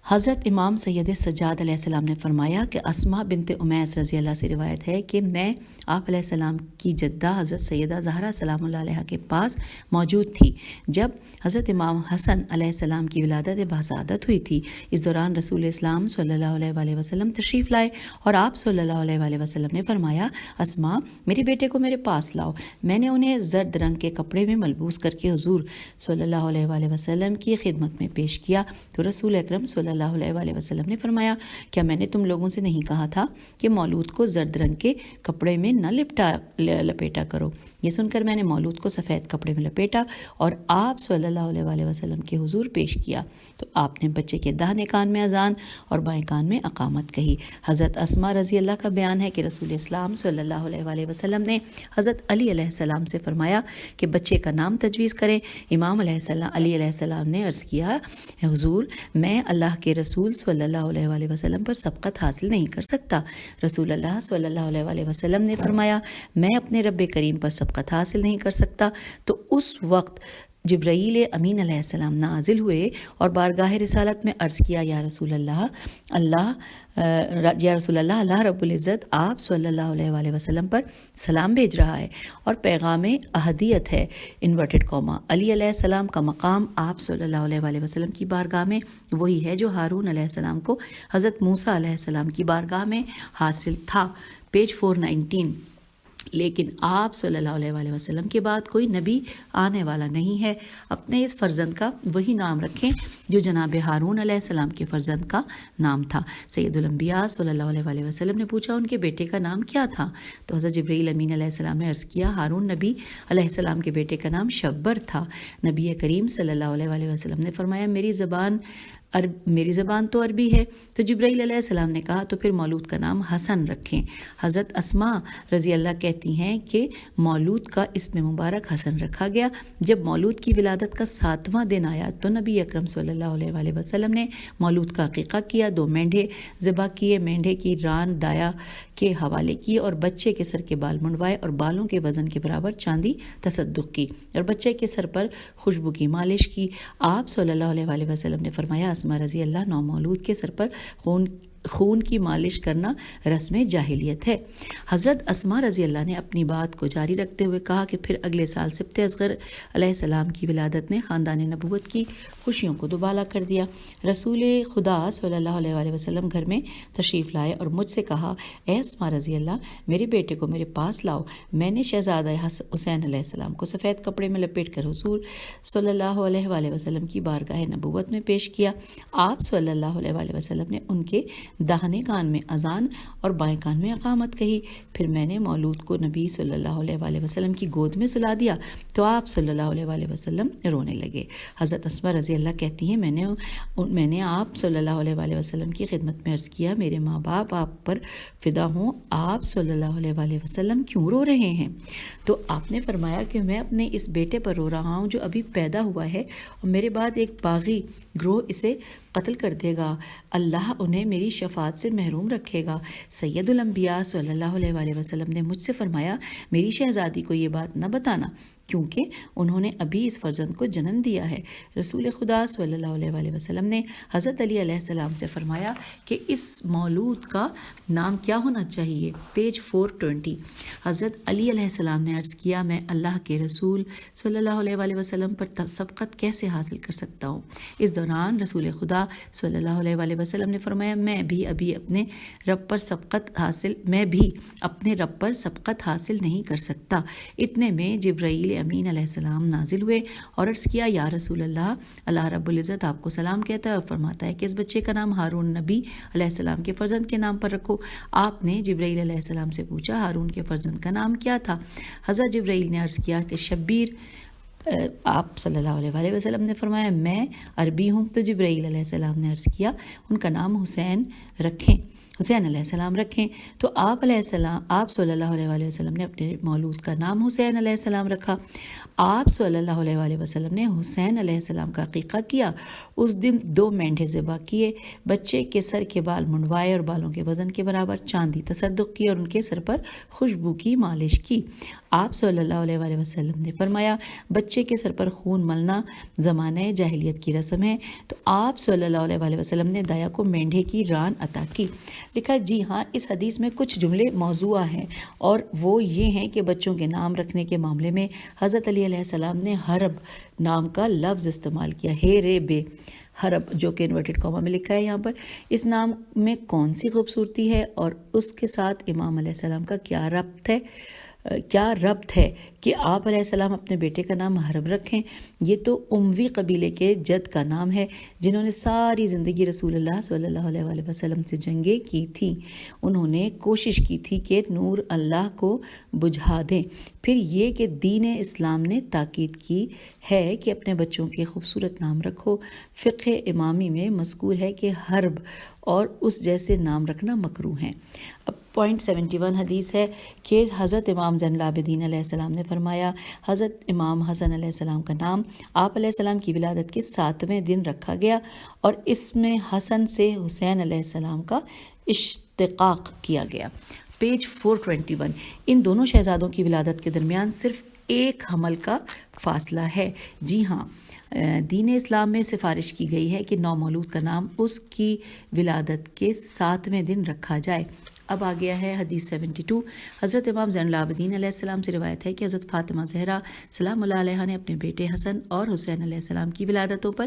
حضرت امام سید سجاد علیہ السلام نے فرمایا کہ اسماء بنت امیس رضی اللہ سے روایت ہے کہ میں آپ علیہ السلام کی جدہ حضرت سیدہ زہرا سلام اللہ علیہ کے پاس موجود تھی جب حضرت امام حسن علیہ السلام کی ولادت باسعادت ہوئی تھی۔ اس دوران رسول اسلام صلی اللہ علیہ وآلہ وسلم تشریف لائے اور آپ صلی اللہ علیہ وآلہ وسلم نے فرمایا، اسماء میرے بیٹے کو میرے پاس لاؤ۔ میں نے انہیں زرد رنگ کے کپڑے میں ملبوس کر کے حضور صلی اللہ علیہ وآلہ وسلم کی خدمت میں پیش کیا تو رسول اکرم صلی اللہ علیہ وآلہ وسلم نے فرمایا، کیا میں نے تم لوگوں سے نہیں کہا تھا کہ مولود کو زرد رنگ کے کپڑے میں نہ لپیٹا کرو؟ یہ سن کر میں نے مولود کو سفید کپڑے میں لپیٹا اور آپ صلی اللہ علیہ وآلہ وسلم کے حضور پیش کیا تو آپ نے بچے کے داہنے کان میں اذان اور بائیں کان میں اقامت کہی۔ حضرت اسماء رضی اللہ کا بیان ہے کہ رسول اسلام صلی اللہ علیہ وآلہ وسلم نے حضرت علی علیہ السلام سے فرمایا کہ بچے کا نام تجویز کریں۔ امام علی علیہ السلام نے عرض کیا، حضور میں اللہ کے رسول صلی اللہ علیہ وآلہ وسلم پر سبقت حاصل نہیں کر سکتا۔ رسول اللہ صلی اللہ علیہ وآلہ وسلم نے فرمایا، میں اپنے رب کریم پر سبقت حاصل نہیں کر سکتا۔ تو اس وقت جبرائیل امین علیہ السلام نازل ہوئے اور بارگاہ رسالت میں عرض کیا، یا رسول اللہ اللہ رب العزت آپ صلی اللہ علیہ وآلہ وسلم پر سلام بھیج رہا ہے اور پیغام احدیت ہے انورٹڈ کوما۔ علی علیہ السلام کا مقام آپ صلی اللہ علیہ وآلہ وسلم کی بارگاہ میں وہی ہے جو ہارون علیہ السلام کو حضرت موسیٰ علیہ السلام کی بارگاہ میں حاصل تھا، پیج 419۔ لیکن آپ صلی اللہ علیہ وآلہ وسلم کے بعد کوئی نبی آنے والا نہیں ہے۔ اپنے اس فرزند کا وہی نام رکھیں جو جناب ہارون علیہ السلام کے فرزند کا نام تھا۔ سید الانبیاء صلی اللہ علیہ وآلہ وسلم نے پوچھا ان کے بیٹے کا نام کیا تھا؟ تو حضرت جبرائیل امین علیہ السلام نے عرض کیا، ہارون نبی علیہ السلام کے بیٹے کا نام شبر تھا۔ نبی کریم صلی اللہ علیہ وآلہ وسلم نے فرمایا، میری زبان تو عربی ہے۔ تو جبرائیل علیہ السلام نے کہا، تو پھر مولود کا نام حسن رکھیں۔ حضرت اسماء رضی اللہ کہتی ہیں کہ مولود کا اسم مبارک حسن رکھا گیا۔ جب مولود کی ولادت کا 7واں دن آیا تو نبی اکرم صلی اللہ علیہ وآلہ وسلم نے مولود کا عقیقہ کیا، 2 مینڈھے ذبح کیے، مینڈھے کی ران دایا کے حوالے کی اور بچے کے سر کے بال منڈوائے اور بالوں کے وزن کے برابر چاندی تصدق کی اور بچے کے سر پر خوشبو کی مالش کی۔ آپ صلی اللہ علیہ وآلہ وسلم نے فرمایا، اسماء رضی اللہ نومولود کے سر پر خون کی مالش کرنا رسم جاہلیت ہے۔ حضرت اسماء رضی اللہ نے اپنی بات کو جاری رکھتے ہوئے کہا کہ پھر اگلے سال سبت اصغر علیہ السلام کی ولادت نے خاندان نبوت کی خوشیوں کو دوبالا کر دیا۔ رسول خدا صلی اللہ علیہ وآلہ وسلم گھر میں تشریف لائے اور مجھ سے کہا، اے اسماء رضی اللہ، میرے بیٹے کو میرے پاس لاؤ۔ میں نے شہزادہ حسین علیہ السلام کو سفید کپڑے میں لپیٹ کر حضور صلی اللہ علیہ وآلہ وسلم کی بارگاہ نبوت میں پیش کیا۔ آپ صلی اللہ علیہ وآلہ وسلم نے ان کے داہنے کان میں اذان اور بائیں کان میں اقامت کہی۔ پھر میں نے مولود کو نبی صلی اللہ علیہ وآلہ وسلم کی گود میں سلا دیا تو آپ صلی اللہ علیہ وآلہ وسلم رونے لگے۔ حضرت اسماء رضی اللہ کہتی ہیں، میں نے آپ صلی اللہ علیہ وآلہ وسلم کی خدمت میں عرض کیا، میرے ماں باپ آپ پر فدا ہوں، آپ صلی اللہ علیہ وآلہ وسلم کیوں رو رہے ہیں؟ تو آپ نے فرمایا کہ میں اپنے اس بیٹے پر رو رہا ہوں جو ابھی پیدا ہوا ہے اور میرے بعد ایک باغی گروہ اسے قتل کر دے گا، اللہ انہیں میری شفاعت سے محروم رکھے گا۔ سید الانبیاء صلی اللہ علیہ وآلہ وسلم نے مجھ سے فرمایا، میری شہزادی کو یہ بات نہ بتانا کیونکہ انہوں نے ابھی اس فرزند کو جنم دیا ہے۔ رسول خدا صلی اللہ علیہ وآلہ وسلم نے حضرت علی علیہ السلام سے فرمایا کہ اس مولود کا نام کیا ہونا چاہیے، پیج 420۔ حضرت علی علیہ السلام نے عرض کیا، میں اللہ کے رسول صلی اللہ علیہ وآلہ وسلم پر سبقت کیسے حاصل کر سکتا ہوں؟ اس دوران رسول خدا صلی اللہ علیہ وآلہ وسلم نے فرمایا، میں بھی اپنے رب پر سبقت حاصل نہیں کر سکتا۔ اتنے میں جبرائیل امین علیہ السلام نازل ہوئے اور عرض کیا، یا رسول اللہ، اللہ رب العزت آپ کو سلام کہتا ہے اور فرماتا ہے کہ اس بچے کا نام ہارون نبی علیہ السلام کے فرزند کے نام پر رکھو۔ آپ نے جبرائیل علیہ السلام سے پوچھا، ہارون کے فرزند کا نام کیا تھا؟ حضرت جبرائیل نے عرض کیا کہ شبیر۔ آپ صلی اللہ علیہ وآلہ وسلم نے فرمایا، میں عربی ہوں۔ تو جبرائیل علیہ السلام نے عرض کیا، ان کا نام حسین علیہ السلام رکھیں۔ تو آپ صلی اللہ علیہ وآلہ وسلم نے اپنے مولود کا نام حسین علیہ السلام رکھا۔ آپ صلی اللہ علیہ وآلہ وسلم نے حسین علیہ السلام کا عقیقہ کیا۔ اس دن 2 مینڈھے ذبح کیے، بچے کے سر کے بال منڈوائے اور بالوں کے وزن کے برابر چاندی تصدق کی اور ان کے سر پر خوشبو کی مالش کی۔ آپ صلی اللہ علیہ وآلہ وسلم نے فرمایا، بچے کے سر پر خون ملنا زمانہ جاہلیت کی رسم ہے۔ تو آپ صلی اللہ علیہ وآلہ وسلم نے دایا کو مینڈھے کی ران عطا کی۔ لکھا، جی ہاں، اس حدیث میں کچھ جملے موضوع ہیں اور وہ یہ ہیں کہ بچوں کے نام رکھنے کے معاملے میں حضرت علی علیہ السلام نے حرب نام کا لفظ استعمال کیا، ہے رے بے حرب، جو کہ انورٹڈ کوما میں لکھا ہے یہاں پر۔ اس نام میں کون سی خوبصورتی ہے اور اس کے ساتھ امام علیہ السلام کا کیا ربط ہے کہ آپ علیہ السلام اپنے بیٹے کا نام حرب رکھیں؟ یہ تو اموی قبیلے کے جد کا نام ہے جنہوں نے ساری زندگی رسول اللہ صلی اللہ علیہ وآلہ وسلم سے جنگیں کی تھیں۔ انہوں نے کوشش کی تھی کہ نور اللہ کو بجھا دیں۔ پھر یہ کہ دین اسلام نے تاکید کی ہے کہ اپنے بچوں کے خوبصورت نام رکھو۔ فقہ امامی میں مذکور ہے کہ حرب اور اس جیسے نام رکھنا مکروہ ہیں۔ اب پوائنٹ 71 حدیث ہے کہ حضرت امام زین العابدین علیہ السلام نے فرمایا حضرت امام حسن علیہ السلام کا نام آپ علیہ السلام کی ولادت کے 7ویں دن رکھا گیا اور اس میں حسن سے حسین علیہ السلام کا اشتقاق کیا گیا۔ پیج 421۔ ان دونوں شہزادوں کی ولادت کے درمیان صرف ایک حمل کا فاصلہ ہے۔ جی ہاں، دین اسلام میں سفارش کی گئی ہے کہ نومولود کا نام اس کی ولادت کے 7ویں دن رکھا جائے۔ اب آ گیا ہے حدیث 72۔ حضرت امام زین العابدین علیہ السلام سے روایت ہے کہ حضرت فاطمہ زہرا سلام اللہ علیہا نے اپنے بیٹے حسن اور حسین علیہ السلام کی ولادتوں پر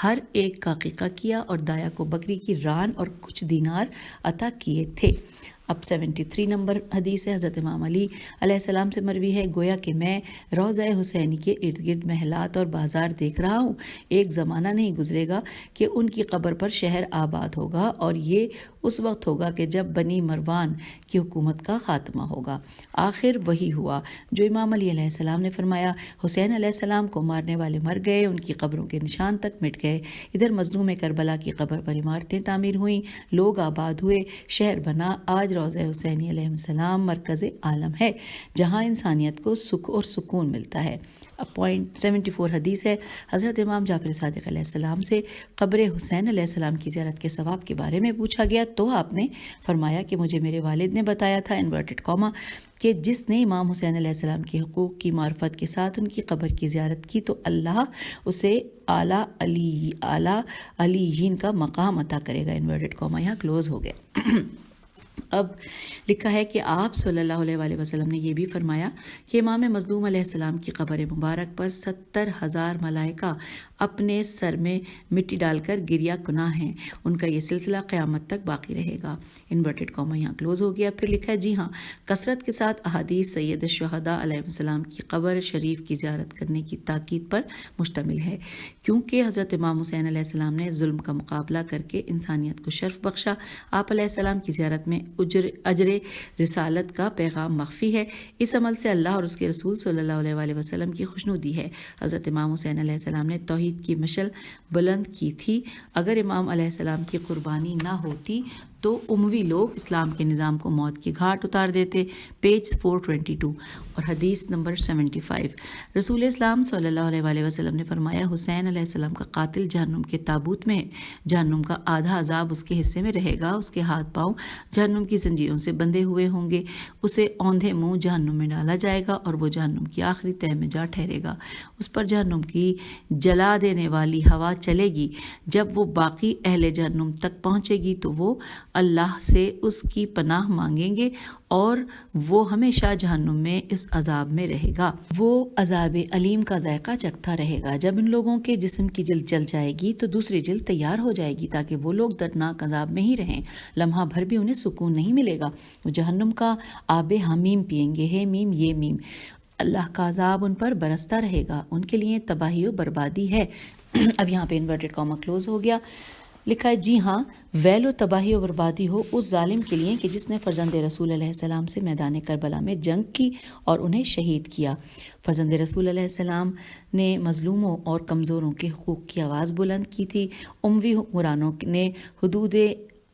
ہر ایک کا عقیقہ کیا اور دایا کو بکری کی ران اور کچھ دینار عطا کیے تھے۔ اب 73 نمبر حدیث ہے۔ حضرت امام علی علیہ السلام سے مروی ہے، گویا کہ میں روضہ حسینی کے ارد گرد محلات اور بازار دیکھ رہا ہوں، ایک زمانہ نہیں گزرے گا کہ ان کی قبر پر شہر آباد ہوگا، اور یہ اس وقت ہوگا کہ جب بنی مروان کی حکومت کا خاتمہ ہوگا۔ آخر وہی ہوا جو امام علی علیہ السلام نے فرمایا، حسین علیہ السلام کو مارنے والے مر گئے، ان کی قبروں کے نشان تک مٹ گئے۔ ادھر مظلوم کربلا کی قبر پر عمارتیں تعمیر ہوئیں، لوگ آباد ہوئے، شہر بنا۔ آج روضہ حسینی علیہ السلام مرکز عالم ہے، جہاں انسانیت کو سکھ اور سکون ملتا ہے۔ پوائنٹ 74 حدیث ہے۔ حضرت امام جعفر صادق علیہ السلام سے قبر حسین علیہ السلام کی زیارت کے ثواب کے بارے میں پوچھا گیا تو آپ نے فرمایا کہ مجھے میرے والد نے بتایا تھا انورٹڈ کاما کہ جس نے امام حسین علیہ السلام کے حقوق کی معرفت کے ساتھ ان کی قبر کی زیارت کی تو اللہ اسے اعلیٰ علیین کا مقام عطا کرے گا، انورٹڈ کاما یہاں کلوز ہو گیا۔ اب لکھا ہے کہ آپ صلی اللہ علیہ وآلہ وسلم نے یہ بھی فرمایا کہ امام مظلوم علیہ السلام کی قبر مبارک پر 70,000 ملائکہ اپنے سر میں مٹی ڈال کر گریہ کناں ہیں، ان کا یہ سلسلہ قیامت تک باقی رہے گا، انورٹڈ کاما یہاں کلوز ہو گیا۔ پھر لکھا ہے جی ہاں، کثرت کے ساتھ احادیث سید الشہداء علیہ السلام کی قبر شریف کی زیارت کرنے کی تاکید پر مشتمل ہے، کیونکہ حضرت امام حسین علیہ السلام نے ظلم کا مقابلہ کر کے انسانیت کو شرف بخشا۔ آپ علیہ السلام کی زیارت میں اجر رسالت کا پیغام مخفی ہے، اس عمل سے اللہ اور اس کے رسول صلی اللہ علیہ وآلہ وسلم کی خوشنودی ہے۔ حضرت امام حسین علیہ السلام نے توحید کی مشعل بلند کی تھی، اگر امام علیہ السلام کی قربانی نہ ہوتی تو اموی لوگ اسلام کے نظام کو موت کی گھاٹ اتار دیتے۔ پیج 422 اور حدیث نمبر 75۔ رسول اسلام صلی اللہ علیہ وآلہ وسلم نے فرمایا، حسین علیہ السلام کا قاتل جہنم کے تابوت میں ہے، جہنم کا آدھا عذاب اس کے حصے میں رہے گا، اس کے ہاتھ پاؤں جہنم کی زنجیروں سے بندھے ہوئے ہوں گے، اسے اوندھے منہ جہنم میں ڈالا جائے گا اور وہ جہنم کی آخری تہہ میں جا ٹھہرے گا، اس پر جہنم کی جلا دینے والی ہوا چلے گی، جب وہ باقی اہل جہنم تک پہنچے گی تو وہ اللہ سے اس کی پناہ مانگیں گے اور وہ ہمیشہ جہنم میں اس عذاب میں رہے گا، وہ عذاب علیم کا ذائقہ چکھتا رہے گا۔ جب ان لوگوں کے جسم کی جلد جل جائے گی تو دوسری جلد تیار ہو جائے گی تاکہ وہ لوگ دردناک عذاب میں ہی رہیں، لمحہ بھر بھی انہیں سکون نہیں ملے گا، وہ جہنم کا آب حمیم پیئیں گے، ہے میم یہ میم، اللہ کا عذاب ان پر برستا رہے گا، ان کے لیے تباہی و بربادی ہے۔ اب یہاں پہ انورٹڈ کاما کلوز ہو گیا۔ لکھا ہے جی ہاں، ویل و تباہی و بربادی ہو اس ظالم کے لیے کہ جس نے فرزند رسول علیہ السلام سے میدان کربلا میں جنگ کی اور انہیں شہید کیا۔ فرزند رسول علیہ السلام نے مظلوموں اور کمزوروں کے حقوق کی آواز بلند کی تھی، اموی حکمرانوں نے حدود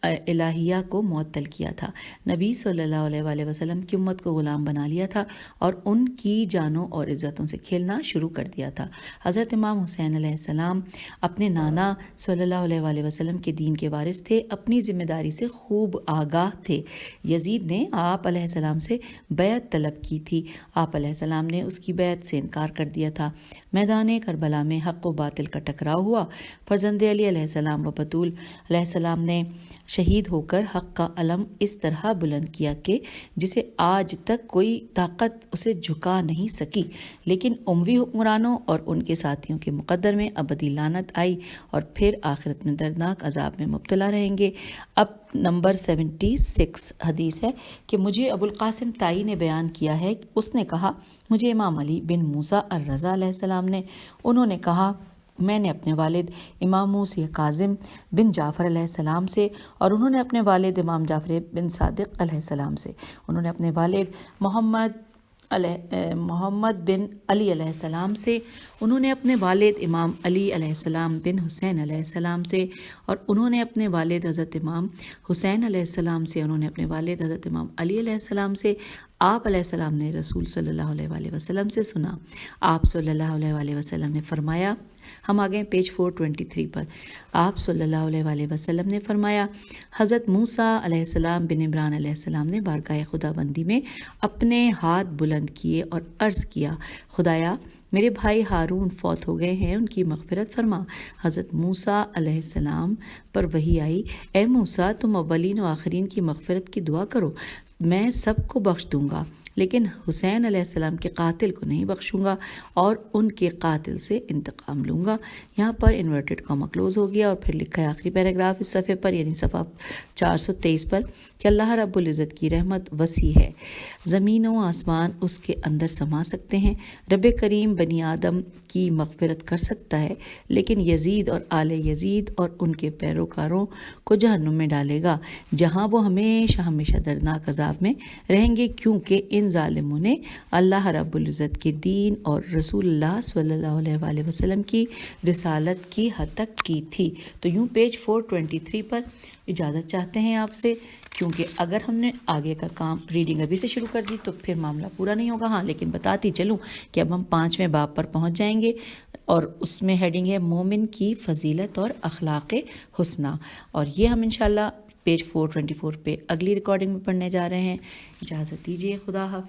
الہیہ کو معطل کیا تھا، نبی صلی اللہ علیہ وآلہ وسلم کی امت کو غلام بنا لیا تھا اور ان کی جانوں اور عزتوں سے کھیلنا شروع کر دیا تھا۔ حضرت امام حسین علیہ السلام اپنے نانا صلی اللہ علیہ وآلہ وسلم کے دین کے وارث تھے، اپنی ذمہ داری سے خوب آگاہ تھے۔ یزید نے آپ علیہ السلام سے بیعت طلب کی تھی، آپ علیہ السلام نے اس کی بیعت سے انکار کر دیا تھا۔ میدان کربلا میں حق و باطل کا ٹکراؤ ہوا، فرزند علی علیہ السلام و بطول علیہ السلام نے شہید ہو کر حق کا علم اس طرح بلند کیا کہ جسے آج تک کوئی طاقت اسے جھکا نہیں سکی، لیکن اموی حکمرانوں اور ان کے ساتھیوں کے مقدر میں ابدی لعنت آئی اور پھر آخرت میں دردناک عذاب میں مبتلا رہیں گے۔ اب نمبر 76 حدیث ہے کہ مجھے ابو القاسم تائی نے بیان کیا ہے، اس نے کہا مجھے امام علی بن موسیٰ الرضا علیہ السلام نے، انہوں نے کہا میں نے اپنے والد امام موسی کاظم بن جعفر علیہ السلام سے اور انہوں نے اپنے والد امام جعفر بن صادق علیہ السلام سے، انہوں نے اپنے والد محمد بن علی علیہ السلام سے، انہوں نے اپنے والد امام علی علیہ السلام بن حسین علیہ السلام سے اور انہوں نے اپنے والد حضرت امام حسین علیہ السلام سے، انہوں نے اپنے والد حضرت امام علی علیہ السلام سے آپ علیہ السلام نے رسول صلی اللہ علیہ وآلہ وسلم سے سنا، آپ صلی اللہ علیہ وآلہ وسلم نے فرمایا، ہم آ گئے پیج 423 پر، آپ صلی اللہ علیہ وآلہ وسلم نے فرمایا، حضرت موسیٰ علیہ السلام بن عمران علیہ السلام نے بارگاہ خدا بندی میں اپنے ہاتھ بلند کیے اور عرض کیا، خدایا میرے بھائی ہارون فوت ہو گئے ہیں، ان کی مغفرت فرما۔ حضرت موسیٰ علیہ السلام پر وحی آئی، اے موسیٰ تم اولین و آخرین کی مغفرت کی دعا کرو، میں سب کو بخش دوں گا، لیکن حسین علیہ السلام کے قاتل کو نہیں بخشوں گا اور ان کے قاتل سے انتقام لوں گا۔ یہاں پر انورٹڈ کاما کلوز ہو گیا اور پھر لکھا ہے آخری پیراگراف اس صفحے پر، یعنی صفحہ 423 پر، کہ اللہ رب العزت کی رحمت وسیع ہے، زمین و آسمان اس کے اندر سما سکتے ہیں۔ رب کریم بنی آدم کی مغفرت کر سکتا ہے، لیکن یزید اور آل یزید اور ان کے پیروکاروں کو جہنم میں ڈالے گا، جہاں وہ ہمیشہ ہمیشہ دردناک عذاب میں رہیں گے، کیونکہ ان ظالموں نے اللہ رب العزت کے دین اور رسول اللہ صلی اللہ علیہ وآلہ وسلم کی رسالت کی حد تک کی تھی۔ تو یوں پیج 423 پر اجازت چاہتے ہیں آپ سے، کیونکہ اگر ہم نے آگے کا کام ریڈنگ ابھی سے شروع کر دی تو پھر معاملہ پورا نہیں ہوگا۔ ہاں لیکن بتاتی چلوں کہ اب ہم 5ویں باب پر پہنچ جائیں گے، اور اس میں ہیڈنگ ہے مومن کی فضیلت اور اخلاق حسنہ، اور یہ ہم انشاءاللہ پیج 424 پہ اگلی ریکارڈنگ میں پڑھنے جا رہے ہیں۔ اجازت دیجیے، خدا حافظ۔